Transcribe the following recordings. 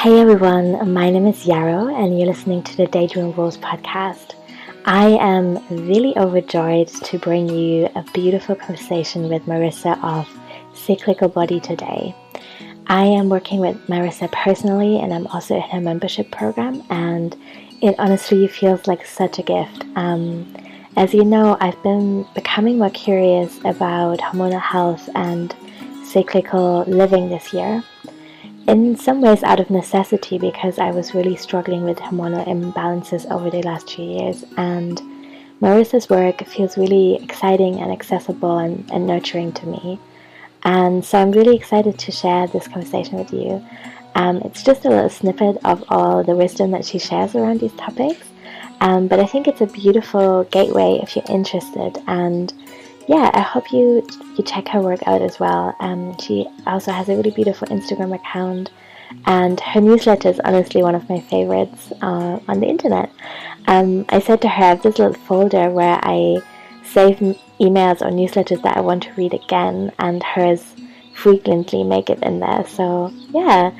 Hey everyone, my name is Yarrow and you're listening to the Daydream Rules podcast. I am really overjoyed to bring you a beautiful conversation with Marissa of Cyclical Body today. I am working with Marissa personally and I'm also in her membership program, and it honestly feels like such a gift. As you know, I've been becoming more curious about hormonal health and cyclical living this year. In some ways out of necessity, because I was really struggling with hormonal imbalances over the last 2 years, and Marissa's work feels really exciting and accessible and nurturing to me. And so I'm really excited to share this conversation with you. It's just a little snippet of all the wisdom that she shares around these topics, but I think it's a beautiful gateway if you're interested. And yeah, I hope you check her work out as well. She also has a really beautiful Instagram account, and her newsletter is honestly one of my favorites on the internet. I said to her, I have this little folder where I save emails or newsletters that I want to read again, and hers frequently make it in there. So yeah,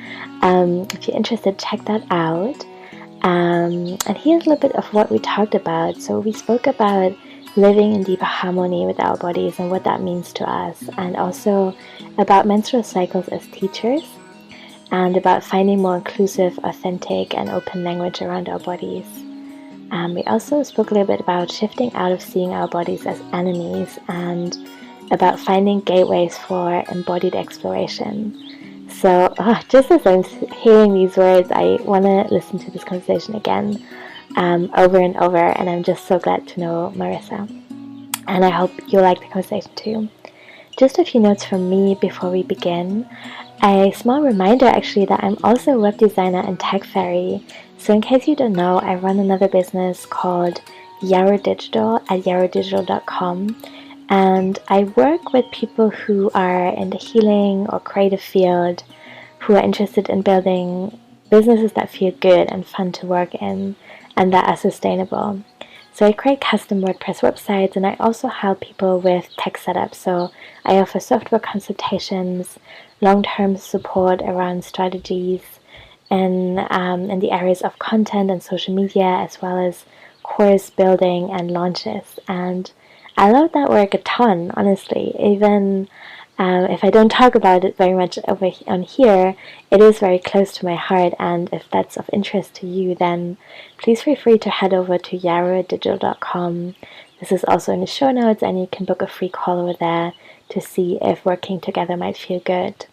if you're interested, check that out. And here's a little bit of what we talked about. So we spoke about living in deeper harmony with our bodies and what that means to us, and also about menstrual cycles as teachers, and about finding more inclusive, authentic, and open language around our bodies. We also spoke a little bit about shifting out of seeing our bodies as enemies, and about finding gateways for embodied exploration. So just as I'm hearing these words, I want to listen to this conversation again over and over, and I'm just so glad to know Marissa, and I hope you'll like the conversation too. Just a few notes from me before we begin. A small reminder actually that I'm also a web designer and tech fairy, so in case you don't know, I run another business called Yarrow Digital at yarrowdigital.com, and I work with people who are in the healing or creative field, who are interested in building businesses that feel good and fun to work in, and that are sustainable. So I create custom WordPress websites, and I also help people with tech setup. So I offer software consultations, long-term support around strategies in the areas of content and social media, as well as course building and launches. And I love that work a ton, honestly. Even if I don't talk about it very much over on here, it is very close to my heart, and if that's of interest to you, then please feel free to head over to yarrowdigital.com. This is also in the show notes, and you can book a free call over there to see if working together might feel good.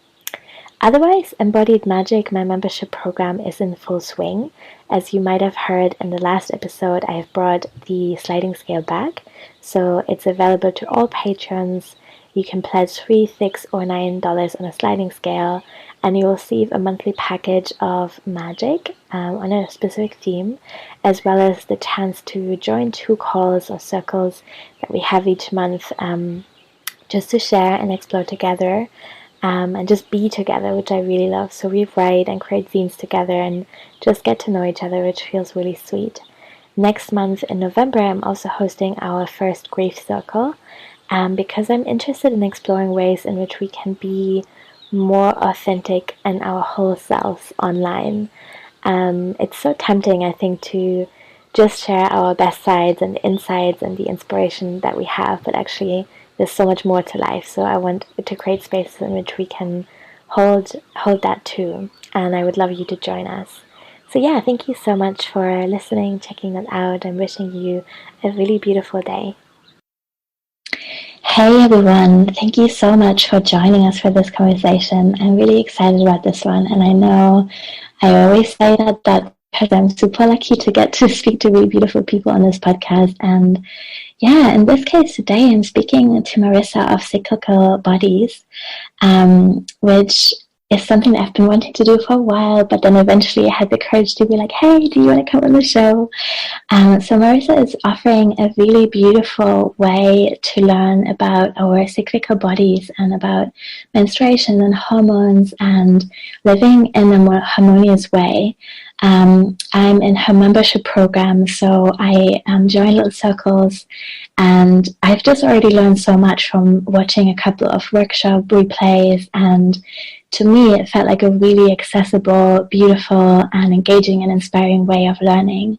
Otherwise, Embodied Magic, my membership program, is in full swing. As you might have heard in the last episode, I have brought the sliding scale back, so it's available to all patrons. You can pledge $3, $6, or $9 on a sliding scale, and you will receive a monthly package of magic on a specific theme, as well as the chance to join 2 calls or circles that we have each month, just to share and explore together, and just be together, which I really love. So we write and create zines together and just get to know each other, which feels really sweet. Next month in November, I'm also hosting our first grief circle, because I'm interested in exploring ways in which we can be more authentic in our whole selves online. It's so tempting, I think, to just share our best sides and the insights and the inspiration that we have, but actually there's so much more to life. So I want to create spaces in which we can hold that too, and I would love you to join us. So yeah, thank you so much for listening, checking that out, and wishing you a really beautiful day. Hey everyone, thank you so much for joining us for this conversation. I'm really excited about this one, and I know I always say that because I'm super lucky to get to speak to really beautiful people on this podcast. And yeah, in this case today I'm speaking to Marissa of Cyclical Bodies, which is something that I've been wanting to do for a while, but then eventually I had the courage to be like, hey, do you want to come on the show? So Marissa is offering a really beautiful way to learn about our cyclical bodies and about menstruation and hormones and living in a more harmonious way. I'm in her membership program, so I join little circles, and I've just already learned so much from watching a couple of workshop replays and to me, it felt like a really accessible, beautiful, and engaging and inspiring way of learning.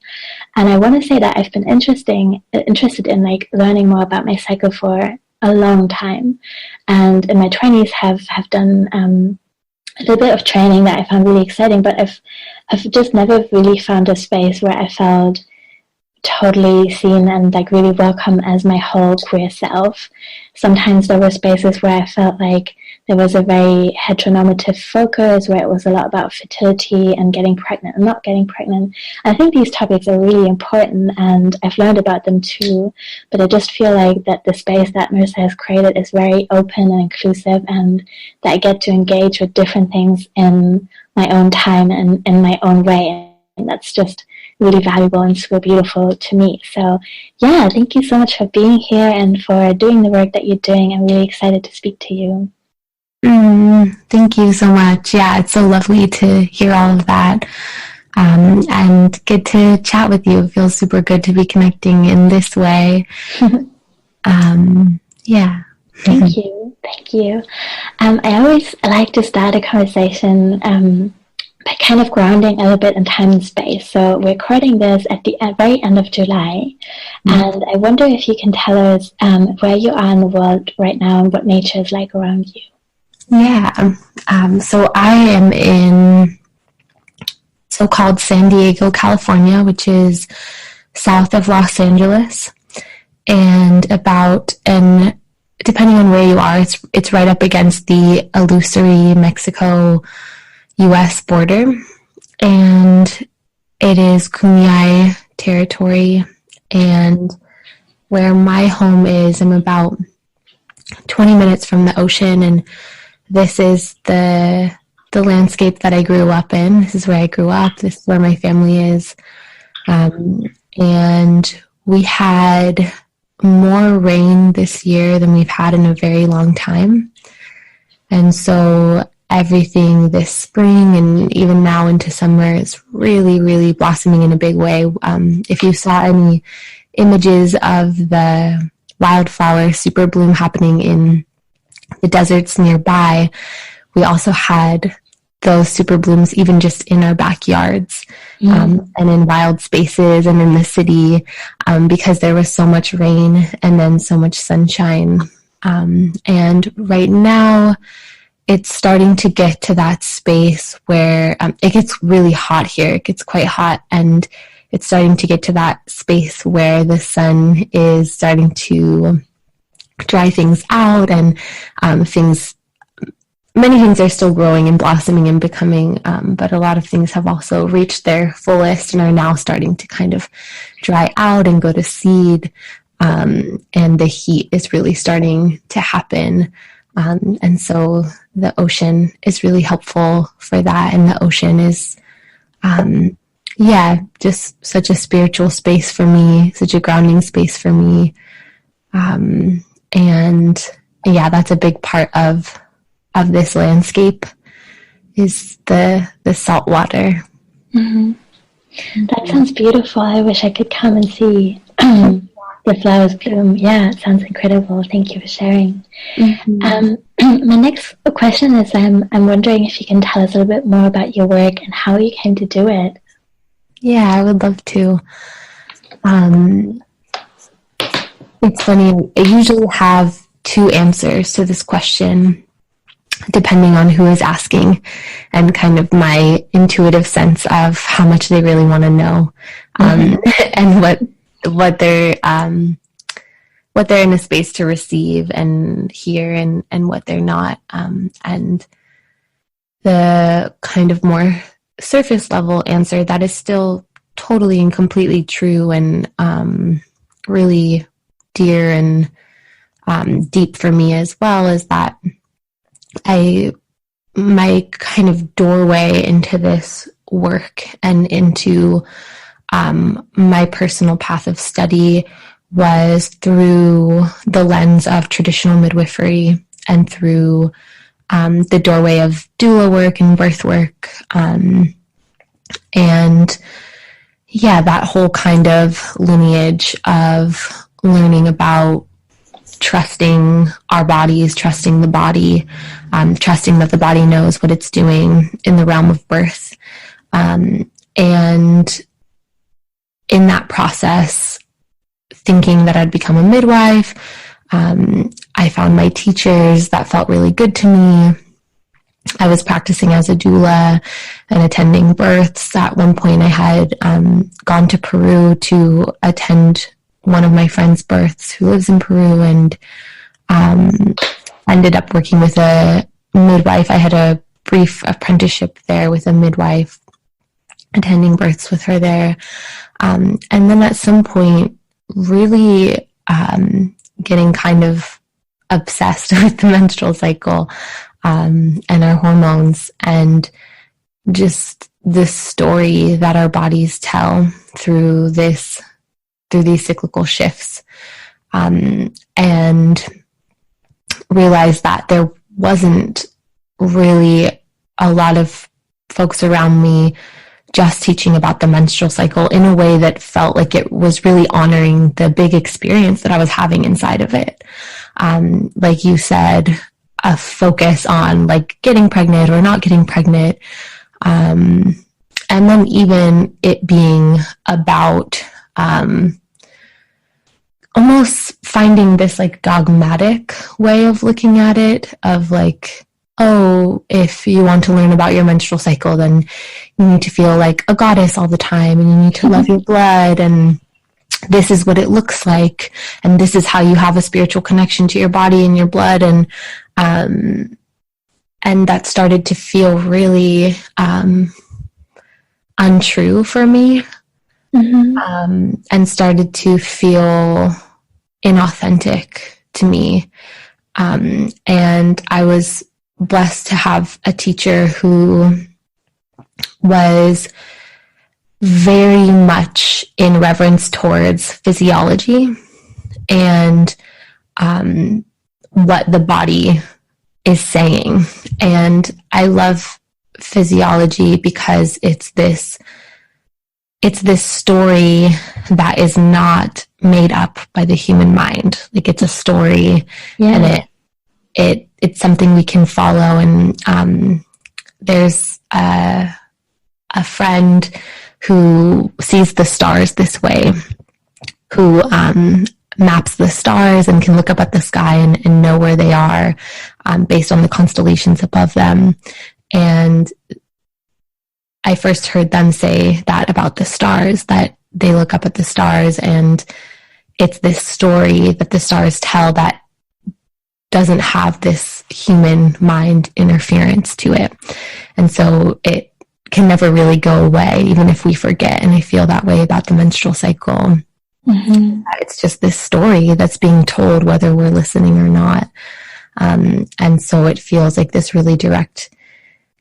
And I want to say that I've been interested in like learning more about my cycle for a long time, and in my 20s have done a little bit of training that I found really exciting, but I've just never really found a space where I felt totally seen and like really welcome as my whole queer self. Sometimes there were spaces where I felt like there was a very heteronormative focus, where it was a lot about fertility and getting pregnant and not getting pregnant. I think these topics are really important, and I've learned about them too, but I just feel like that the space that Marissa has created is very open and inclusive, and that I get to engage with different things in my own time and in my own way, and that's just really valuable and super beautiful to me. So yeah, thank you so much for being here and for doing the work that you're doing. I'm really excited to speak to you. Thank you so much. Yeah, it's so lovely to hear all of that, and get to chat with you. It feels super good to be connecting in this way. Yeah. Thank you. Thank you. I always like to start a conversation by kind of grounding a little bit in time and space. So we're recording this at the very end of July, and I wonder if you can tell us where you are in the world right now and what nature is like around you. Yeah. So I am in so-called San Diego, California, which is south of Los Angeles, and depending on where you are, it's right up against the illusory Mexico-U.S. border, and it is kumeyaay territory. And where my home is, I'm about 20 minutes from the ocean, and this is the landscape that I grew up in. This is where I grew up. This is where my family is. And we had more rain this year than we've had in a very long time. And so everything this spring and even now into summer is really, really blossoming in a big way. If you saw any images of the wildflower super bloom happening in the deserts nearby, we also had those super blooms even just in our backyards, and in wild spaces and in the city, because there was so much rain and then so much sunshine. And right now it's starting to get to that space where it gets really hot here. It gets quite hot, and it's starting to get to that space where the sun is starting to dry things out, and many things are still growing and blossoming and becoming, but a lot of things have also reached their fullest and are now starting to kind of dry out and go to seed, and the heat is really starting to happen. And so the ocean is really helpful for that, and the ocean is just such a spiritual space for me, such a grounding space for me. And yeah, that's a big part of this landscape, is the salt water. Mm-hmm. That sounds beautiful. I wish I could come and see the flowers bloom. Yeah, it sounds incredible. Thank you for sharing. Mm-hmm. My next question is, I'm wondering if you can tell us a little bit more about your work and how you came to do it. Yeah, I would love to. It's funny, I usually have two answers to this question, depending on who is asking and kind of my intuitive sense of how much they really want to know, and what they're in a space to receive and hear, and what they're not. And the kind of more surface level answer that is still totally and completely true and really dear and deep for me as well, is that my kind of doorway into this work and into my personal path of study was through the lens of traditional midwifery and through the doorway of doula work and birth work. And yeah, that whole kind of lineage of learning about trusting our bodies, trusting the body, trusting that the body knows what it's doing in the realm of birth. And in that process, thinking that I'd become a midwife, I found my teachers that felt really good to me. I was practicing as a doula and attending births. At one point, I had gone to Peru to attend one of my friend's births who lives in Peru, and ended up working with a midwife. I had a brief apprenticeship there with a midwife, attending births with her there. And then at some point, really getting kind of obsessed with the menstrual cycle and our hormones, and just this story that our bodies tell through these cyclical shifts, and realized that there wasn't really a lot of folks around me just teaching about the menstrual cycle in a way that felt like it was really honoring the big experience that I was having inside of it. Like you said, a focus on like getting pregnant or not getting pregnant. And then even it being about almost finding this like dogmatic way of looking at it, of like, oh, if you want to learn about your menstrual cycle, then you need to feel like a goddess all the time, and you need to love your blood, and this is what it looks like, and this is how you have a spiritual connection to your body and your blood. And that started to feel really untrue for me, and started to feel inauthentic to me. And I was blessed to have a teacher who was very much in reverence towards physiology and what the body is saying. And I love physiology because it's this story that is not made up by the human mind. Like, it's a story, and it's something we can follow. And there's a friend who sees the stars this way, who maps the stars and can look up at the sky and know where they are based on the constellations above them. And I first heard them say that about the stars, that they look up at the stars and it's this story that the stars tell that doesn't have this human mind interference to it. And so it can never really go away, even if we forget. And I feel that way about the menstrual cycle. It's just this story that's being told, whether we're listening or not. And so it feels like this really direct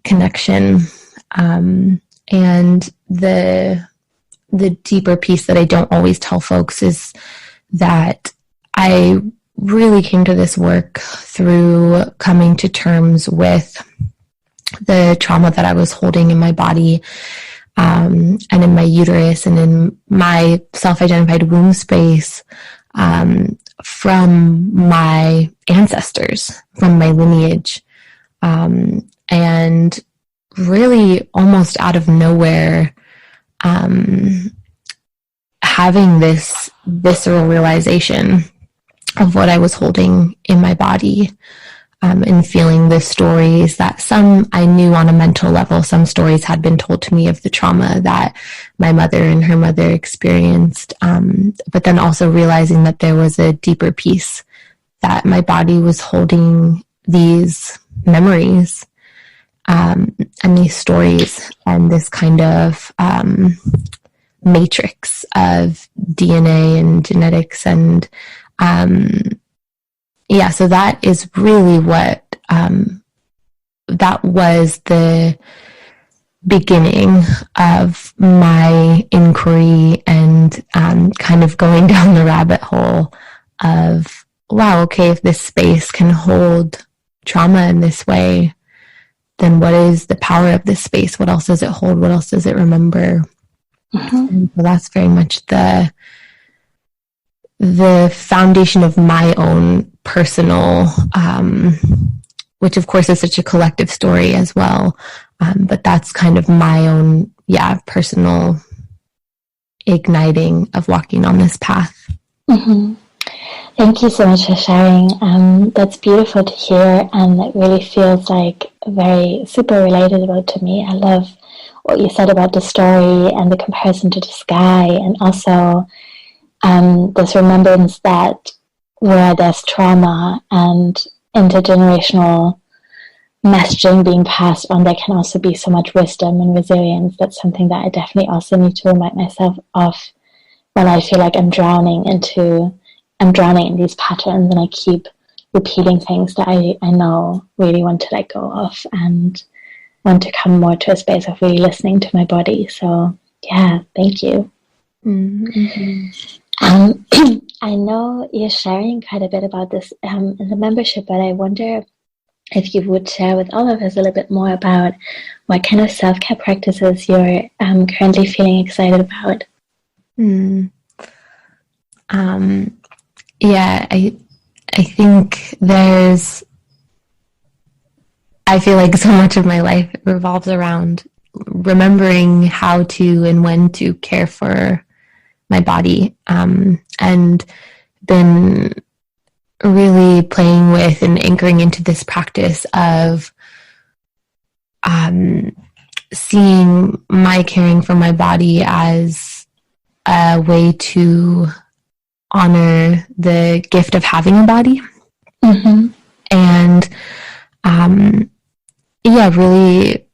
connection. And the deeper piece that I don't always tell folks is that I really came to this work through coming to terms with the trauma that I was holding in my body, and in my uterus and in my self-identified womb space, from my ancestors, from my lineage. And really almost out of nowhere, having this visceral realization of what I was holding in my body, and feeling the stories that some I knew on a mental level. Some stories had been told to me of the trauma that my mother and her mother experienced, but then also realizing that there was a deeper piece, that my body was holding these memories, and these stories, and this kind of matrix of DNA and genetics. And so that is really what, that was the beginning of my inquiry and kind of going down the rabbit hole of, wow, okay, if this space can hold trauma in this way, then what is the power of this space? What else does it hold? What else does it remember? And so that's very much the foundation of my own personal, which of course is such a collective story as well. But that's kind of my own, personal igniting of walking on this path. Mm-hmm. Thank you so much for sharing. That's beautiful to hear, and it really feels like very super relatable to me. I love what you said about the story and the comparison to the sky, and also this remembrance that where there's trauma and intergenerational messaging being passed on, there can also be so much wisdom and resilience. That's something that I definitely also need to remind myself of when I feel like I'm drowning in these patterns, and I keep repeating things that I know really want to let go of and want to come more to a space of really listening to my body. So thank you. Mm-hmm. I know you're sharing quite a bit about this in the membership, but I wonder if you would share with all of us a little bit more about what kind of self-care practices you're currently feeling excited about. I think I feel like so much of my life revolves around remembering how to and when to care for my body, and been really playing with and anchoring into this practice of seeing my caring for my body as a way to honor the gift of having a body. Mm-hmm. And really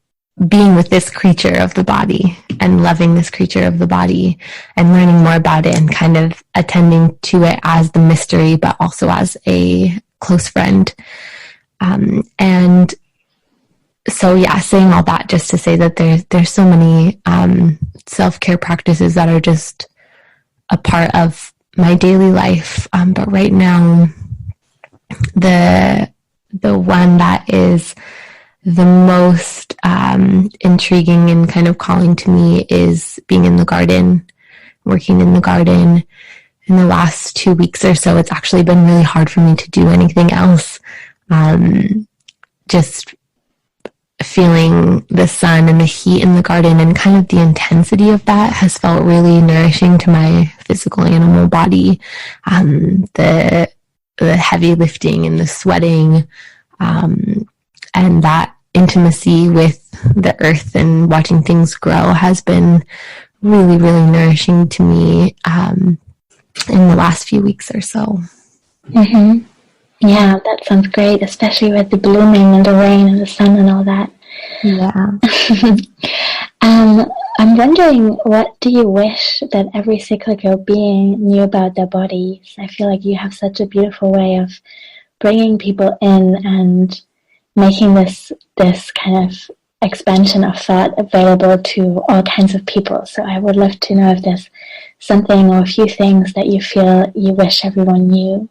being with this creature of the body and loving this creature of the body and learning more about it and kind of attending to it as the mystery, but also as a close friend. And so, saying all that just to say that there's so many self-care practices that are just a part of my daily life. But right now, the one that is the most intriguing and kind of calling to me is being in the garden, working in the garden. In the last 2 weeks or so, it's actually been really hard for me to do anything else. Just feeling the sun and the heat in the garden and kind of the intensity of that has felt really nourishing to my physical animal body. The heavy lifting and the sweating, and that intimacy with the earth and watching things grow has been really, really nourishing to me in the last few weeks or so. Mm-hmm. Yeah, that sounds great, especially with the blooming and the rain and the sun and all that. Yeah. I'm wondering, what do you wish that every cyclical being knew about their bodies? I feel like you have such a beautiful way of bringing people in and making this kind of expansion of thought available to all kinds of people. So I would love to know if there's something or a few things that you feel you wish everyone knew.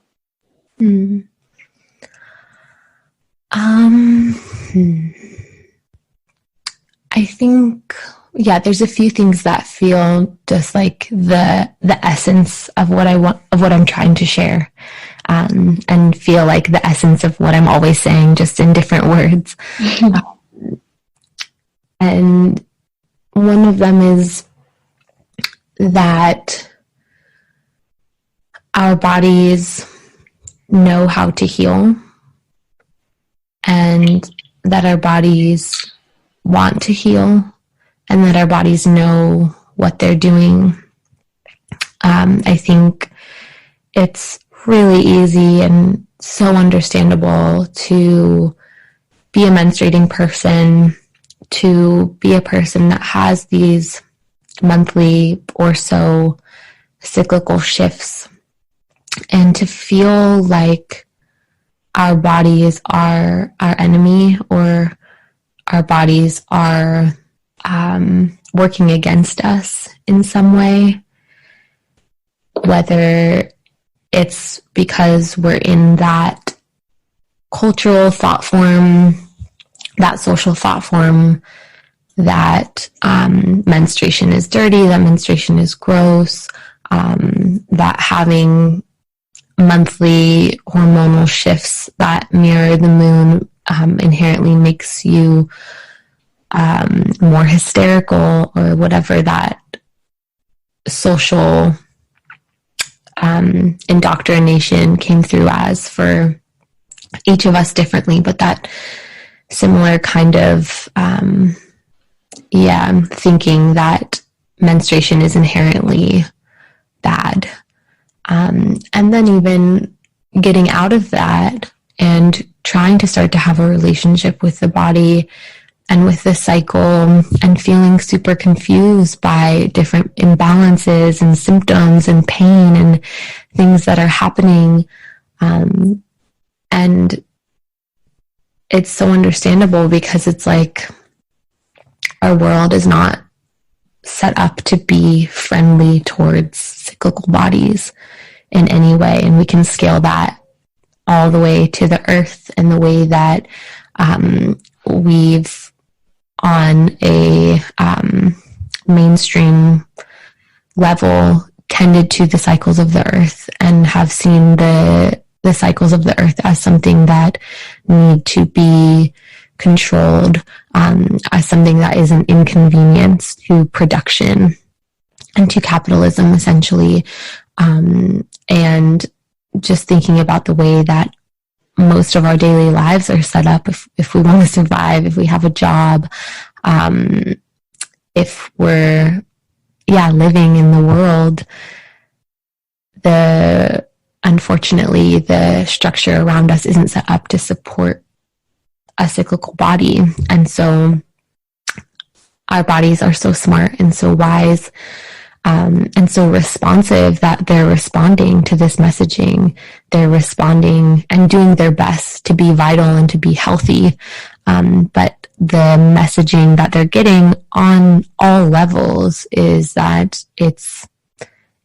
I think, there's a few things that feel just like the essence of what I want, of what I'm trying to share, and feel like the essence of what I'm always saying, just in different words. And one of them is that our bodies know how to heal, and that our bodies want to heal, and that our bodies know what they're doing. I think it's really easy and so understandable to be a menstruating person, to be a person that has these monthly or so cyclical shifts, and to feel like our bodies are our enemy, or our bodies are working against us in some way, whether it's because we're in that cultural thought form, that social thought form, that menstruation is dirty, that menstruation is gross, that having monthly hormonal shifts that mirror the moon inherently makes you more hysterical, or whatever that social indoctrination came through as for each of us differently, but that similar kind of thinking that menstruation is inherently bad. And then even getting out of that and trying to start to have a relationship with the body and with the cycle, and feeling super confused by different imbalances and symptoms and pain and things that are happening. And it's so understandable, because it's like our world is not set up to be friendly towards cyclical bodies in any way. And we can scale that all the way to the earth, and the way that we've, on a mainstream level, tended to the cycles of the earth, and have seen the cycles of the earth as something that need to be controlled, as something that is an inconvenience to production and to capitalism, essentially. And just thinking about the way that most of our daily lives are set up, if we want to survive, if we have a job, if we're living in the world, unfortunately the structure around us isn't set up to support a cyclical body. And so our bodies are so smart and so wise, and so responsive, that they're responding to this messaging. They're responding and doing their best to be vital and to be healthy. But the messaging that they're getting on all levels is that it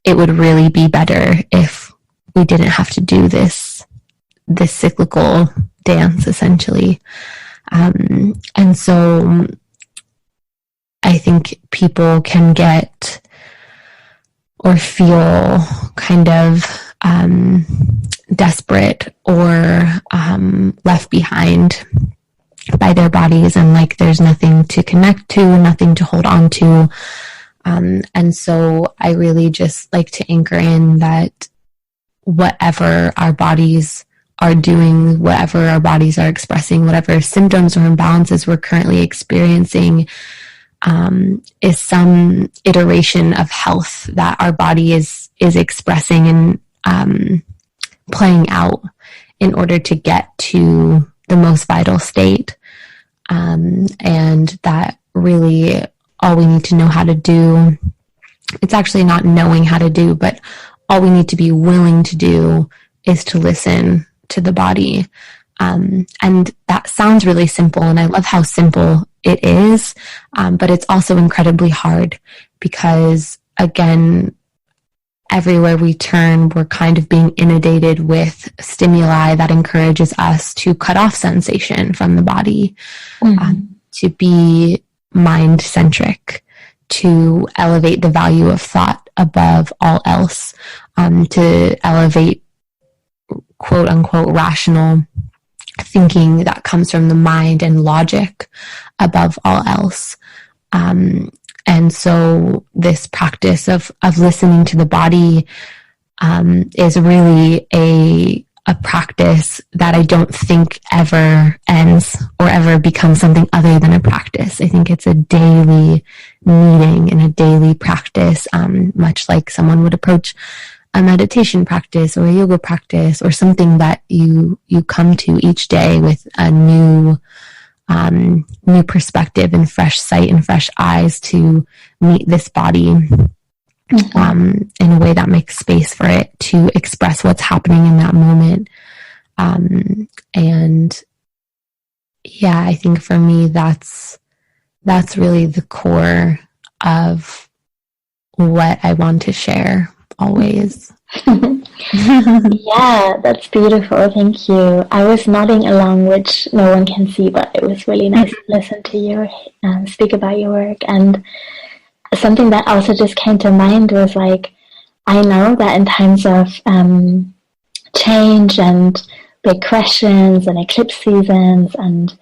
would really be better if we didn't have to do this cyclical dance, essentially. And so I think people can get or feel kind of desperate or left behind by their bodies, and like there's nothing to connect to, nothing to hold on to. And so I really just like to anchor in that whatever our bodies are doing, whatever our bodies are expressing, whatever symptoms or imbalances we're currently experiencing, is some iteration of health that our body is expressing and playing out in order to get to the most vital state. And that really all we need to know how to do, it's actually not knowing how to do, but all we need to be willing to do is to listen to the body. And that sounds really simple, and I love how simple it is, but it's also incredibly hard, because again, everywhere we turn, we're kind of being inundated with stimuli that encourages us to cut off sensation from the body, to be mind-centric, to elevate the value of thought above all else, to elevate quote-unquote rational thinking that comes from the mind and logic above all else. And so this practice of listening to the body is really a practice that I don't think ever ends or ever becomes something other than a practice. I think it's a daily meeting and a daily practice, much like someone would approach a meditation practice or a yoga practice, or something that you come to each day with a new perspective and fresh sight and fresh eyes to meet this body in a way that makes space for it to express what's happening in that moment. And yeah, I think for me, that's really the core of what I want to share always. Yeah, that's beautiful. Thank you. I was nodding along, which no one can see, but it was really nice to listen to you speak about your work. And something that also just came to mind was like, I know that in times of change and big questions and eclipse seasons, and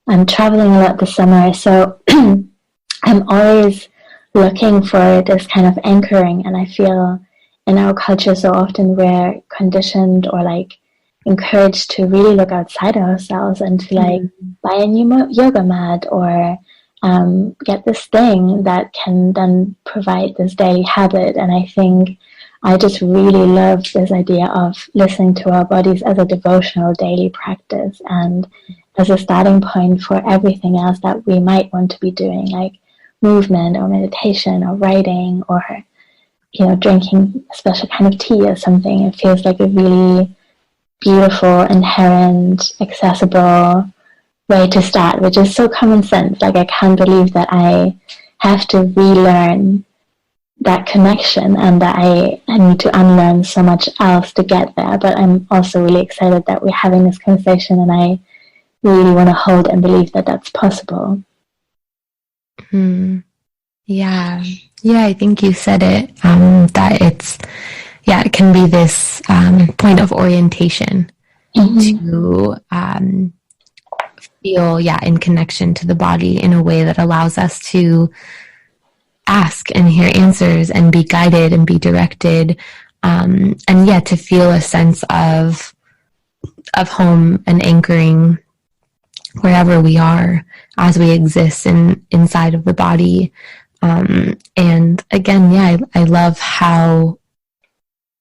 I'm traveling a lot this summer, so I'm always looking for this kind of anchoring, and I feel in our culture so often we're conditioned or like encouraged to really look outside ourselves and to like buy a new yoga mat or get this thing that can then provide this daily habit. And I think I just really love this idea of listening to our bodies as a devotional daily practice and as a starting point for everything else that we might want to be doing, like movement or meditation or writing or, you know, drinking a special kind of tea or something. It feels like a really beautiful, inherent, accessible way to start, which is so common sense. Like, I can't believe that I have to relearn that connection and that I need to unlearn so much else to get there. But I'm also really excited that we're having this conversation, and I really want to hold and believe that that's possible. Yeah, I think you said it, that it can be this point of orientation to feel, in connection to the body in a way that allows us to ask and hear answers and be guided and be directed, and to feel a sense of home and anchoring wherever we are as we exist inside of the body. And again, I love how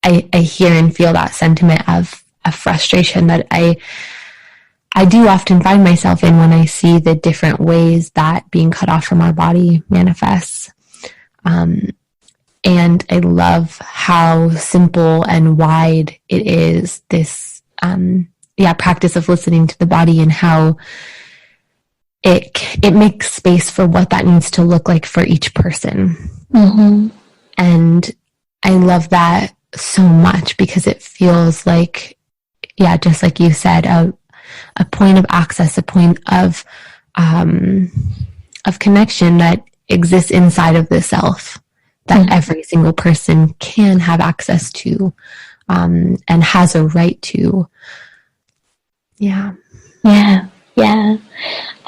I hear and feel that sentiment of frustration that I do often find myself in when I see the different ways that being cut off from our body manifests. And I love how simple and wide it is, this practice of listening to the body, and how it makes space for what that needs to look like for each person. And I love that so much, because it feels like, just like you said, a point of access, a point of connection that exists inside of the self, that every single person can have access to, and has a right to.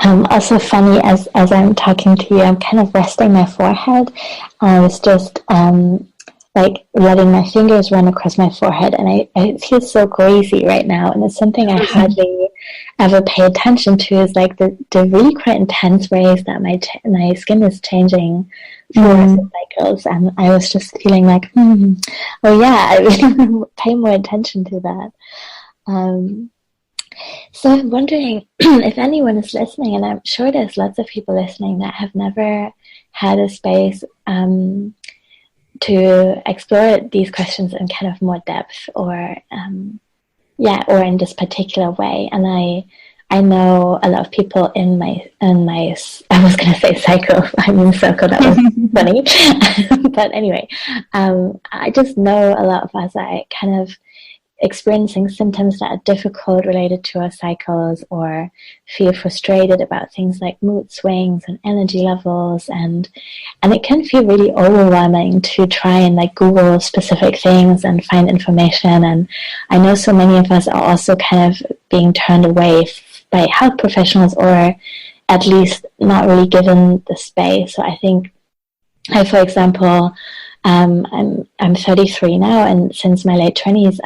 Also funny, as I'm talking to you, I'm kind of resting my forehead. I was just like letting my fingers run across my forehead, and I feel so grazy right now, and it's something I hardly ever pay attention to, is like the really quite intense ways that my skin is changing through cycles. And I was just feeling like, I really want to pay more attention to that. So I'm wondering if anyone is listening, and I'm sure there's lots of people listening that have never had a space to explore these questions in kind of more depth, or or in this particular way. And I know a lot of people in my I was going to say cycle, I mean circle, that was funny. But anyway, I just know a lot of us are kind of experiencing symptoms that are difficult related to our cycles, or feel frustrated about things like mood swings and energy levels, and it can feel really overwhelming to try and like Google specific things and find information. And I know so many of us are also kind of being turned away by health professionals, or at least not really given the space. So I think for example, I'm 33 now, and since my late 20s,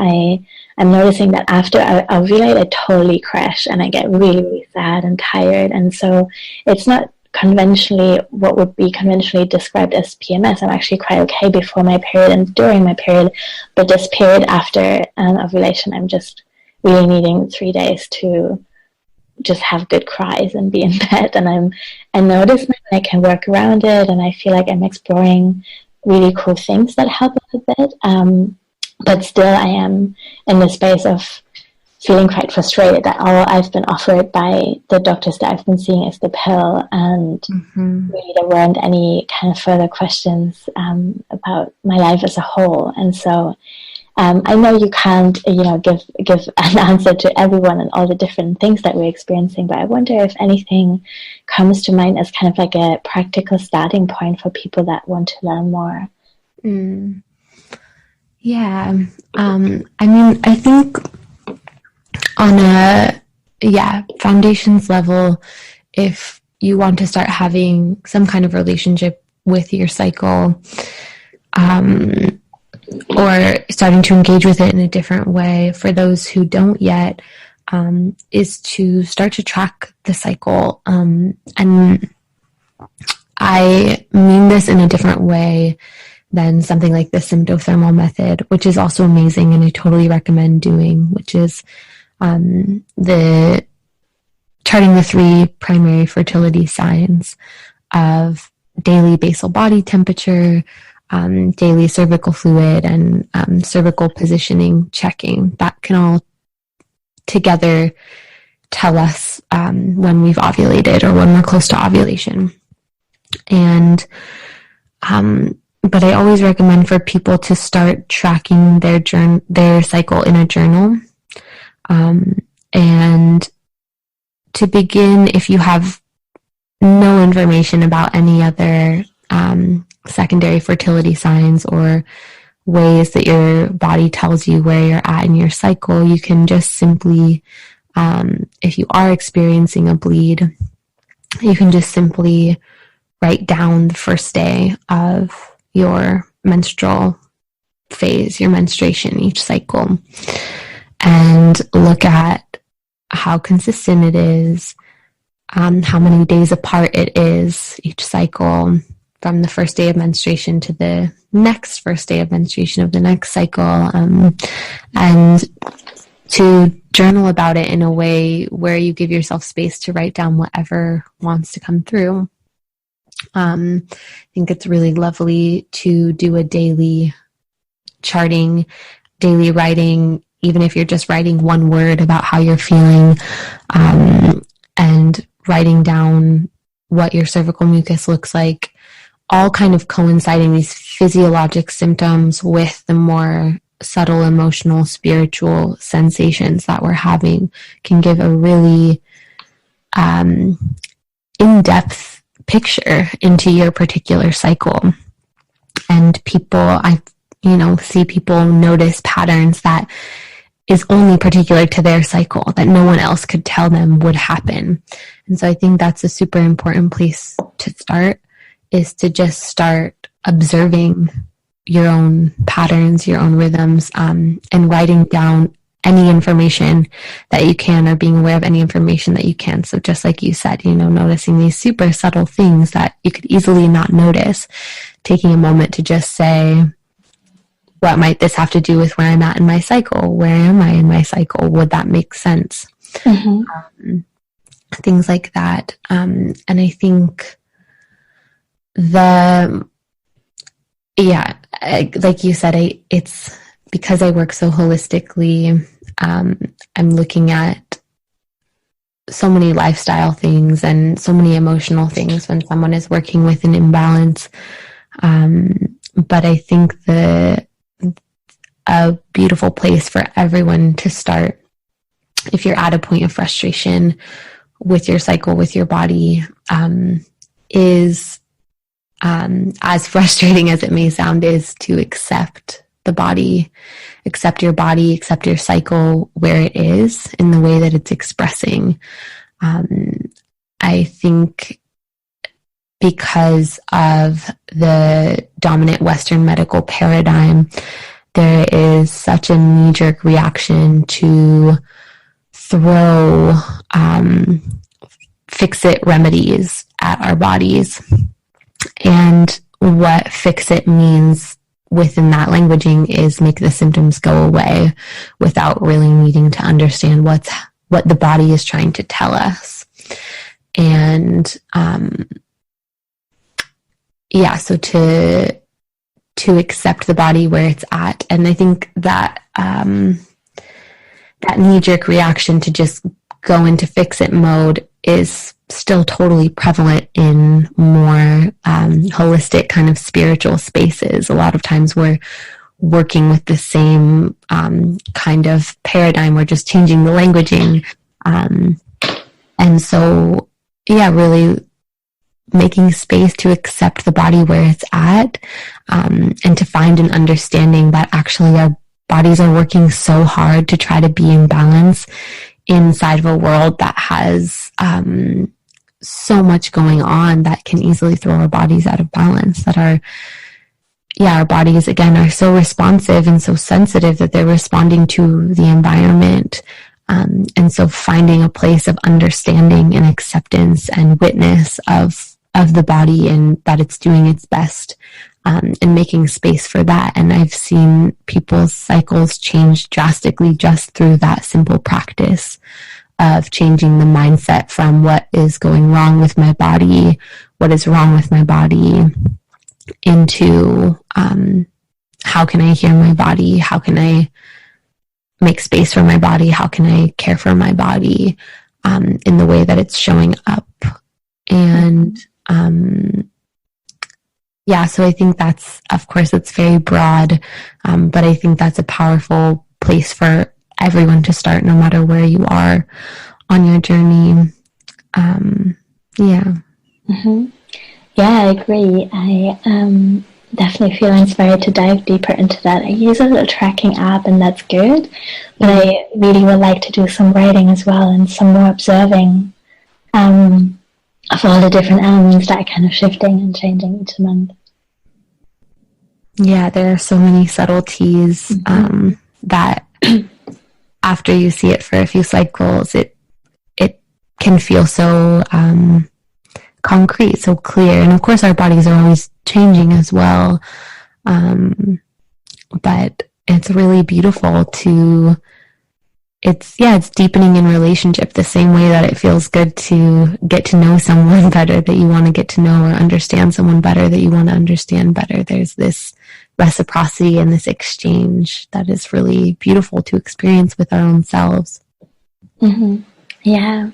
I'm noticing that after I ovulate, I totally crash, and I get really, really sad and tired. And so it's not conventionally what would be conventionally described as PMS. I'm actually quite okay before my period and during my period, but this period after ovulation, I'm just really needing 3 days to just have good cries and be in bed. And I notice that I can work around it, and I feel like I'm exploring really cool things that help a bit, but still I am in the space of feeling quite frustrated that all I've been offered by the doctors that I've been seeing is the pill, and really there weren't any kind of further questions about my life as a whole. And so I know you can't give an answer to everyone and all the different things that we're experiencing, but I wonder if anything comes to mind as kind of like a practical starting point for people that want to learn more. Yeah. I mean, I think on a, foundations level, if you want to start having some kind of relationship with your cycle, or starting to engage with it in a different way, for those who don't yet, is to start to track the cycle. And I mean this in a different way than something like the symptothermal method, which is also amazing and I totally recommend doing, which is the charting the 3 primary fertility signs of daily basal body temperature, daily cervical fluid, and cervical positioning checking. That can all together tell us when we've ovulated or when we're close to ovulation. And but I always recommend for people to start tracking their cycle in a journal. And to begin, if you have no information about any other secondary fertility signs or ways that your body tells you where you're at in your cycle, you can just simply, if you are experiencing a bleed, you can just simply write down the first day of your menstrual phase, your menstruation, each cycle, and look at how consistent it is, how many days apart it is each cycle, from the first day of menstruation to the next first day of menstruation of the next cycle, and to journal about it in a way where you give yourself space to write down whatever wants to come through. I think it's really lovely to do a daily charting, daily writing, even if you're just writing one word about how you're feeling, and writing down what your cervical mucus looks like, all kind of coinciding these physiologic symptoms with the more subtle emotional, spiritual sensations that we're having, can give a really in-depth picture into your particular cycle. And I see people notice patterns that is only particular to their cycle, that no one else could tell them would happen. And so I think that's a super important place to start, is to just start observing your own patterns, your own rhythms, and writing down any information that you can, or being aware of any information that you can. So just like you said, noticing these super subtle things that you could easily not notice, taking a moment to just say, what might this have to do with where I'm at in my cycle? Where am I in my cycle? Would that make sense? Mm-hmm. Things like that. And I think like you said, it's because I work so holistically. I'm looking at so many lifestyle things and so many emotional things when someone is working with an imbalance. But I think a beautiful place for everyone to start, if you're at a point of frustration with your cycle, with your body, is, as frustrating as it may sound, is to accept the body, accept your body, accept your cycle where it is in the way that it's expressing. I think because of the dominant Western medical paradigm, there is such a knee-jerk reaction to throw fix-it remedies at our bodies. And what fix-it means within that languaging is make the symptoms go away without really needing to understand what the body is trying to tell us. And so to accept the body where it's at. And I think that that knee-jerk reaction to just go into fix-it mode is still totally prevalent in more holistic kind of spiritual spaces. A lot of times we're working with the same kind of paradigm. We're just changing the languaging. And so, really making space to accept the body where it's at, and to find an understanding that actually our bodies are working so hard to try to be in balance inside of a world that has so much going on that can easily throw our bodies out of balance, that our bodies, again, are so responsive and so sensitive that they're responding to the environment. And so finding a place of understanding and acceptance and witness of the body and that it's doing its best, and making space for that. And I've seen people's cycles change drastically just through that simple practice of changing the mindset from what is going wrong with my body, what is wrong with my body, into how can I hear my body? How can I make space for my body? How can I care for my body in the way that it's showing up? And so I think that's, of course, it's very broad, but I think that's a powerful place for everyone to start, no matter where you are on your journey. Mm-hmm. Yeah, I agree. I definitely feel inspired to dive deeper into that. I use a little tracking app, and that's good, but I really would like to do some writing as well and some more observing of all the different elements that are kind of shifting and changing each month. Yeah, there are so many subtleties that after you see it for a few cycles, it can feel so concrete, so clear. And of course, our bodies are always changing as well. But it's really beautiful to, it's deepening in relationship the same way that it feels good to get to know someone better that you want to get to know, or understand someone better that you want to understand better. There's this reciprocity and this exchange that is really beautiful to experience with our own selves. Mm-hmm. Yeah.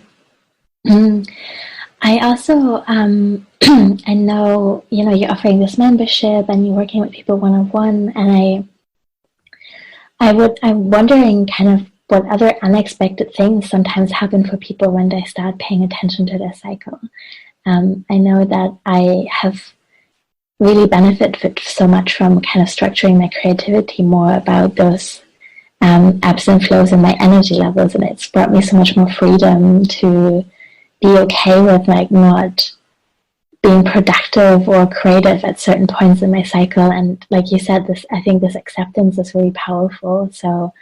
I also, I know, you're offering this membership and you're working with people one-on-one, and I'm wondering kind of what other unexpected things sometimes happen for people when they start paying attention to their cycle. I know that I have really benefited so much from kind of structuring my creativity more about those ebbs and flows in my energy levels, and it's brought me so much more freedom to be okay with not being productive or creative at certain points in my cycle. And like you said, I think this acceptance is really powerful. So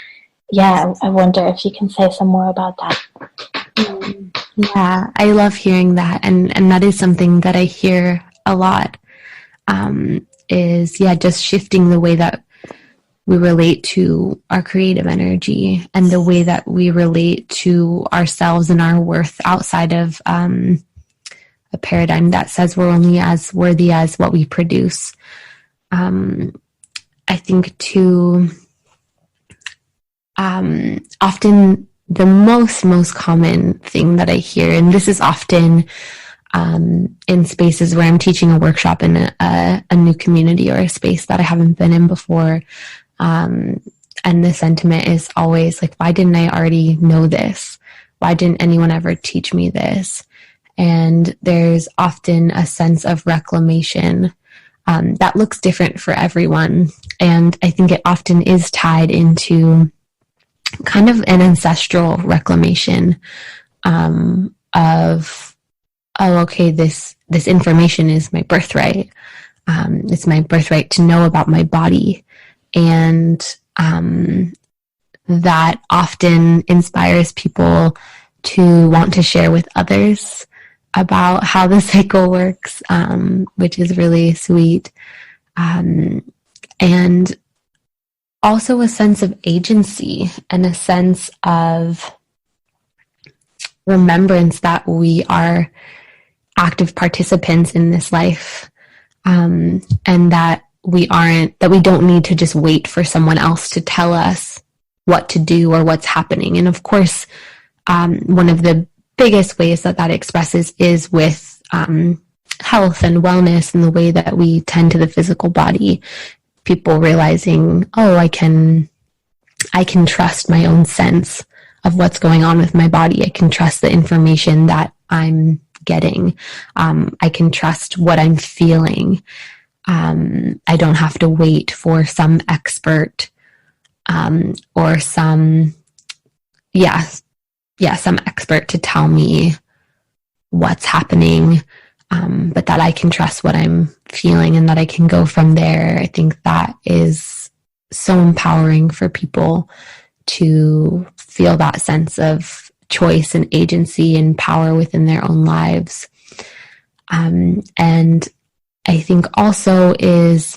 yeah, I wonder if you can say some more about that. Yeah, I love hearing that. And that is something that I hear a lot, is just shifting the way that we relate to our creative energy and the way that we relate to ourselves and our worth outside of a paradigm that says we're only as worthy as what we produce. I think too, often the most common thing that I hear, and this is often in spaces where I'm teaching a workshop in a new community or a space that I haven't been in before, and the sentiment is always like, why didn't I already know this? Why didn't anyone ever teach me this? And there's often a sense of reclamation that looks different for everyone. And I think it often is tied into kind of an ancestral reclamation of, this information is my birthright. It's my birthright to know about my body. And that often inspires people to want to share with others about how the cycle works, which is really sweet. And also a sense of agency and a sense of remembrance that we are active participants in this life, and that we don't need to just wait for someone else to tell us what to do or what's happening. And of course, one of the biggest ways that expresses is with health and wellness and the way that we tend to the physical body. People realizing, I can trust my own sense of what's going on with my body. I can trust the information that I'm getting. I can trust what I'm feeling. I don't have to wait for some expert or some expert to tell me what's happening, but that I can trust what I'm feeling and that I can go from there. I think that is so empowering for people to feel that sense of choice and agency and power within their own lives. And I think also is,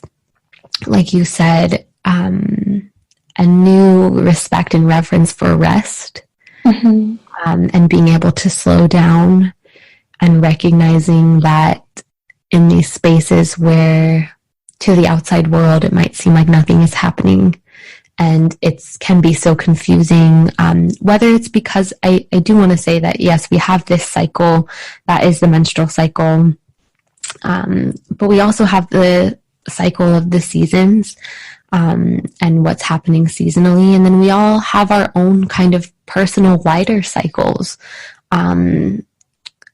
like you said, a new respect and reverence for rest, and being able to slow down and recognizing that in these spaces where to the outside world it might seem like nothing is happening and it can be so confusing, whether it's because I do want to say that yes, we have this cycle that is the menstrual cycle, but we also have the cycle of the seasons, and what's happening seasonally. And then we all have our own kind of personal wider cycles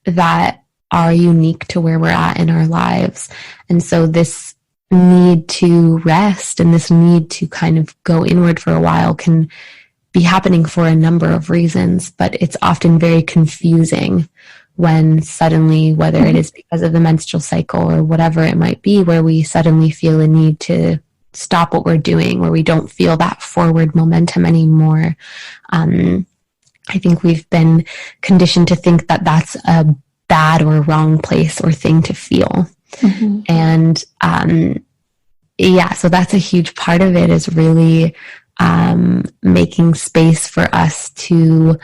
that are unique to where we're at in our lives. And so this need to rest and this need to kind of go inward for a while can be happening for a number of reasons, but it's often very confusing when suddenly, whether it is because of the menstrual cycle or whatever it might be, where we suddenly feel a need to stop what we're doing, where we don't feel that forward momentum anymore. I think we've been conditioned to think that that's a bad or wrong place or thing to feel. And so that's a huge part of it, is really making space for us to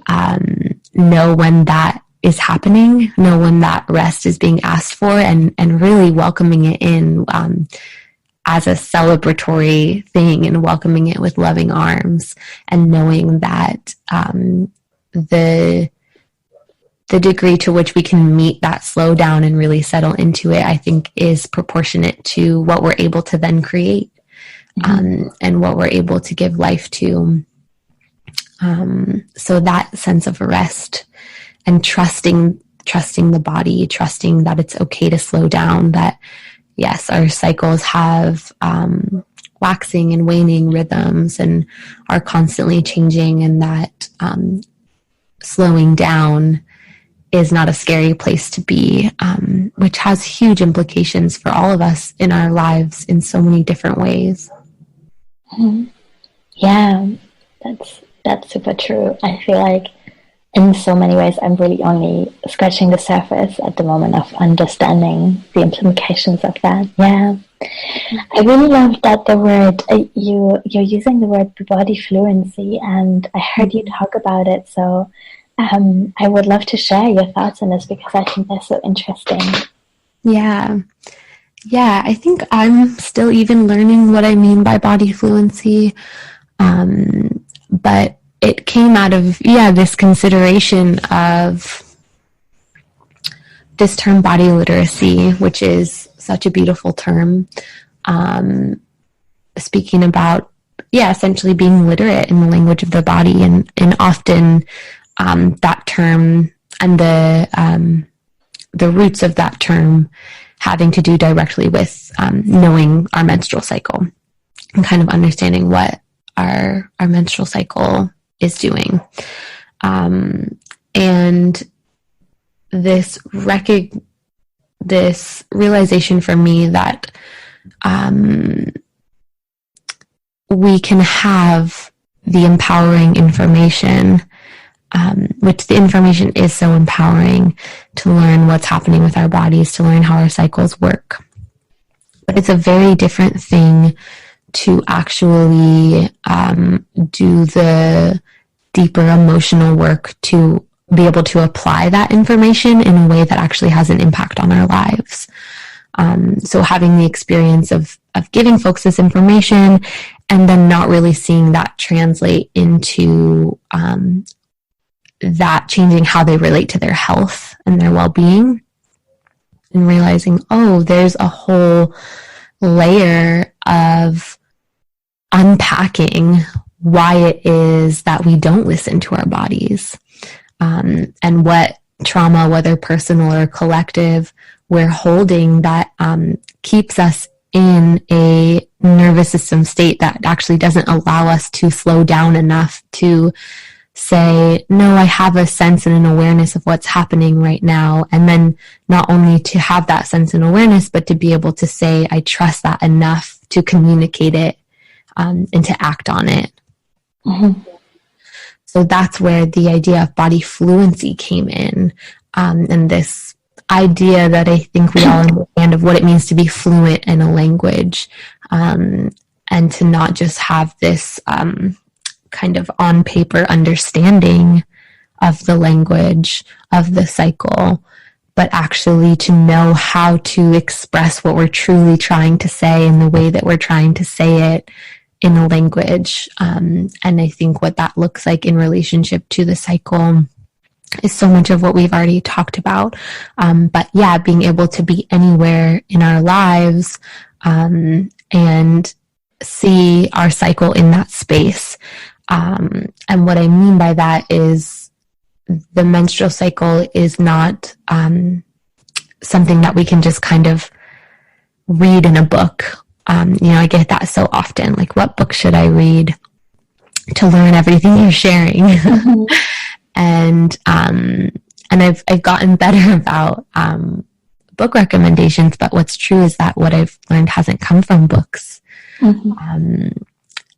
know when that is happening, know when that rest is being asked for, and really welcoming it in as a celebratory thing, and welcoming it with loving arms, and knowing that the degree to which we can meet that slowdown and really settle into it, I think, is proportionate to what we're able to then create, and what we're able to give life to. So that sense of rest and trusting the body, trusting that it's okay to slow down, that yes, our cycles have waxing and waning rhythms and are constantly changing, and that slowing down is not a scary place to be, which has huge implications for all of us in our lives in so many different ways. Yeah, that's super true. I feel like in so many ways I'm really only scratching the surface at the moment of understanding the implications of that. Yeah, I really love that the word you're using the word body fluency, and I heard you talk about it, so I would love to share your thoughts on this, because I think they're so interesting. Yeah, I think I'm still even learning what I mean by body fluency, but it came out of this consideration of this term body literacy, which is such a beautiful term, speaking about essentially being literate in the language of the body, and often that term and the roots of that term having to do directly with knowing our menstrual cycle and kind of understanding what our menstrual cycle is doing. And this realization for me that we can have the empowering information, which the information is so empowering, to learn what's happening with our bodies, to learn how our cycles work. But it's a very different thing to actually do the deeper emotional work to be able to apply that information in a way that actually has an impact on our lives. So having the experience of giving folks this information and then not really seeing that translate into that changing how they relate to their health and their well-being, and realizing, there's a whole layer of unpacking why it is that we don't listen to our bodies, and what trauma, whether personal or collective, we're holding that keeps us in a nervous system state that actually doesn't allow us to slow down enough to say, no, I have a sense and an awareness of what's happening right now. And then not only to have that sense and awareness, but to be able to say, I trust that enough to communicate it and to act on it. Mm-hmm. So that's where the idea of body fluency came in. And this idea that I think we all understand of what it means to be fluent in a language, and to not just have this kind of on paper understanding of the language of the cycle, but actually to know how to express what we're truly trying to say in the way that we're trying to say it in a language. And I think what that looks like in relationship to the cycle is so much of what we've already talked about. But yeah, being able to be anywhere in our lives and see our cycle in that space. And what I mean by that is the menstrual cycle is not something that we can just kind of read in a book. I get that so often. Like, what book should I read to learn everything you're sharing? Mm-hmm. And I've gotten better about book recommendations, but what's true is that what I've learned hasn't come from books. Mm-hmm.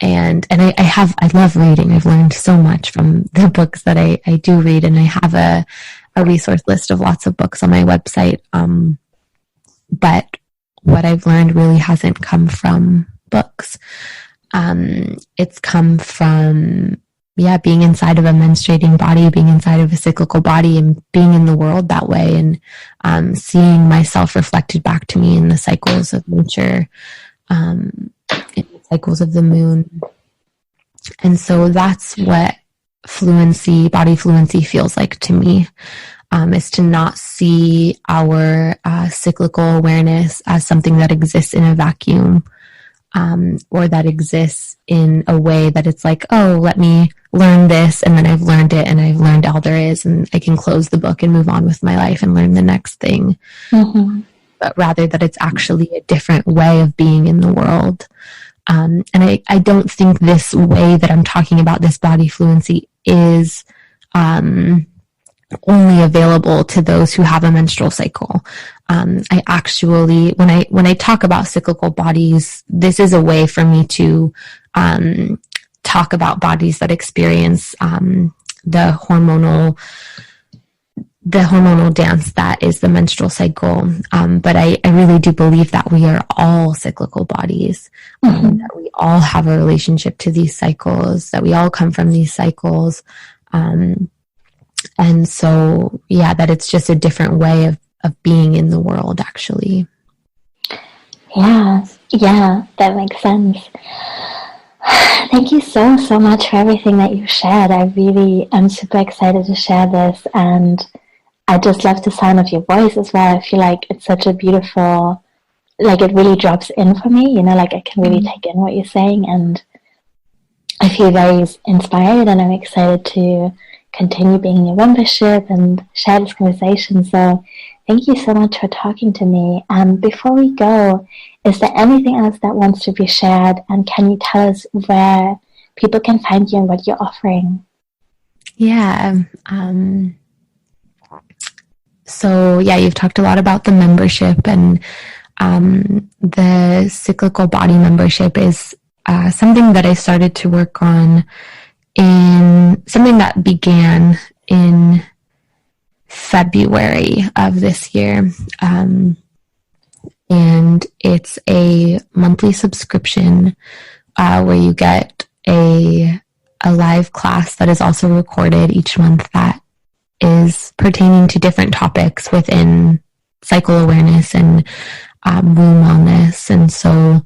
And I love reading. I've learned so much from the books that I do read, and I have a resource list of lots of books on my website. But what I've learned really hasn't come from books. It's come from, being inside of a menstruating body, being inside of a cyclical body, and being in the world that way, and seeing myself reflected back to me in the cycles of nature, in the cycles of the moon. And so that's what body fluency feels like to me. Is to not see our cyclical awareness as something that exists in a vacuum, or that exists in a way that it's like, oh, let me learn this, and then I've learned it, and I've learned all there is, and I can close the book and move on with my life and learn the next thing. Mm-hmm. But rather that it's actually a different way of being in the world. And I don't think this way that I'm talking about, this body fluency, is only available to those who have a menstrual cycle. I actually, when I talk about cyclical bodies, this is a way for me to talk about bodies that experience the hormonal dance that is the menstrual cycle. But I really do believe that we are all cyclical bodies, mm-hmm. that we all have a relationship to these cycles, that we all come from these cycles. And so, that it's just a different way of being in the world, actually. Yeah, that makes sense. Thank you so much for everything that you shared. I really am super excited to share this, and I just love the sound of your voice as well. I feel like it's such a beautiful, like it really drops in for me, like I can really take in what you're saying, and I feel very inspired, and I'm excited to continue being in your membership and share this conversation. So thank you so much for talking to me. Before we go, is there anything else that wants to be shared? And can you tell us where people can find you and what you're offering? Yeah. So you've talked a lot about the membership, and the cyclical body membership is something that I started to work on in something that began in February of this year. And it's a monthly subscription where you get a live class that is also recorded each month that is pertaining to different topics within cycle awareness and womb wellness. And so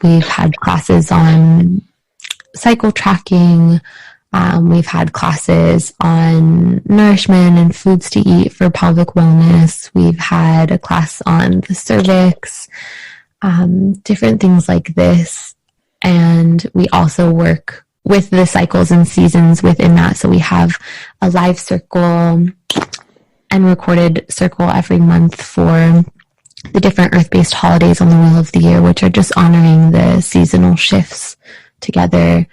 we've had classes on cycle tracking. We've had classes on nourishment and foods to eat for pelvic wellness. We've had a class on the cervix, different things like this. And we also work with the cycles and seasons within that. So we have a live circle and recorded circle every month for the different earth-based holidays on the wheel of the year, which are just honoring the seasonal shifts together.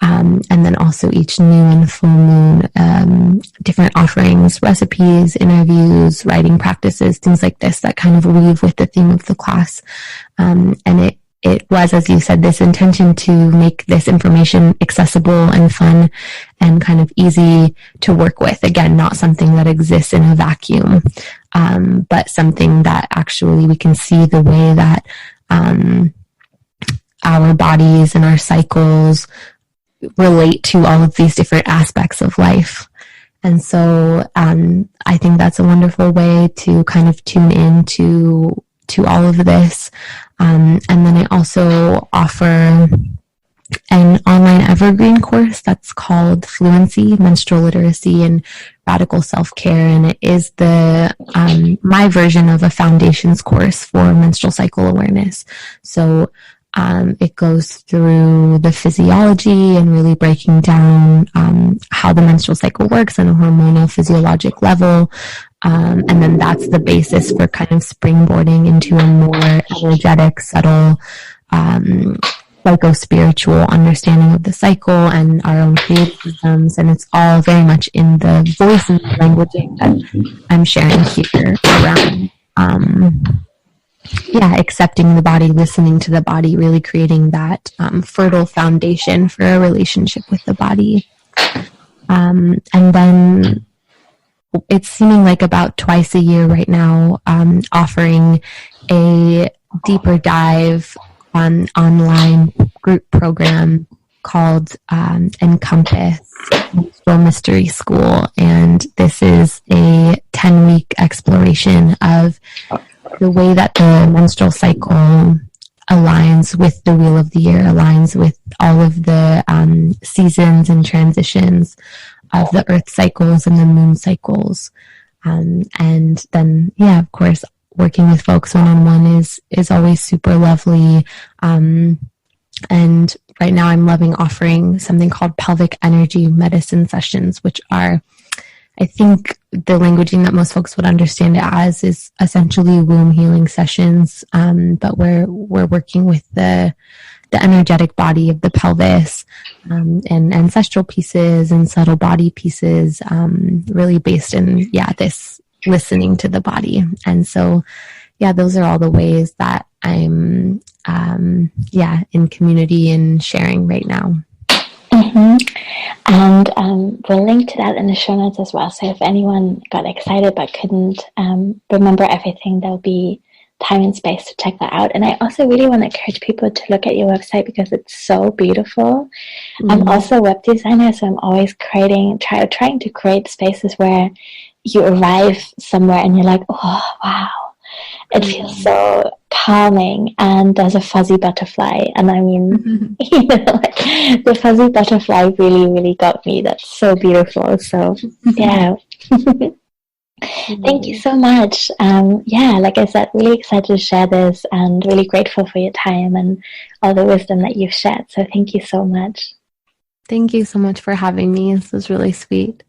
And then also each new and full moon, different offerings, recipes, interviews, writing practices, things like this that kind of weave with the theme of the class. And it was, as you said, this intention to make this information accessible and fun and kind of easy to work with. Again, not something that exists in a vacuum, but something that actually we can see the way that our bodies and our cycles relate to all of these different aspects of life. And so I think that's a wonderful way to kind of tune in to all of this. And then I also offer an online evergreen course that's called Fluency, Menstrual Literacy, and Radical Self-Care. And it is my version of a foundations course for menstrual cycle awareness. So it goes through the physiology and really breaking down how the menstrual cycle works on a hormonal physiologic level. And then that's the basis for kind of springboarding into a more energetic, subtle, psycho-spiritual understanding of the cycle and our own creative systems. And it's all very much in the voice and the languaging that I'm sharing here around accepting the body, listening to the body, really creating that fertile foundation for a relationship with the body. And then it's seeming like about twice a year right now, offering a deeper dive online group program called Encompass Menstrual Mystery School. And this is a 10-week exploration of the way that the menstrual cycle aligns with the wheel of the year, aligns with all of the seasons and transitions of the earth cycles and the moon cycles. And then, of course, working with folks one-on-one is always super lovely. And right now I'm loving offering something called pelvic energy medicine sessions, which are, I think the languaging that most folks would understand it as is essentially womb healing sessions. But we're working with the energetic body of the pelvis, and ancestral pieces and subtle body pieces, really based in, this listening to the body. And so, those are all the ways that I'm, in community and sharing right now. Mm-hmm. And we'll link to that in the show notes as well. So if anyone got excited but couldn't remember everything, there'll be time and space to check that out. And I also really want to encourage people to look at your website because it's so beautiful. Mm-hmm. I'm also a web designer, so I'm always trying to create spaces where you arrive somewhere and you're like, oh, wow. It feels so calming, and there's a fuzzy butterfly, and I mean, the fuzzy butterfly really, really got me. That's so beautiful. So, Thank you so much. Like I said, really excited to share this, and really grateful for your time and all the wisdom that you've shared. So, thank you so much. Thank you so much for having me. This was really sweet.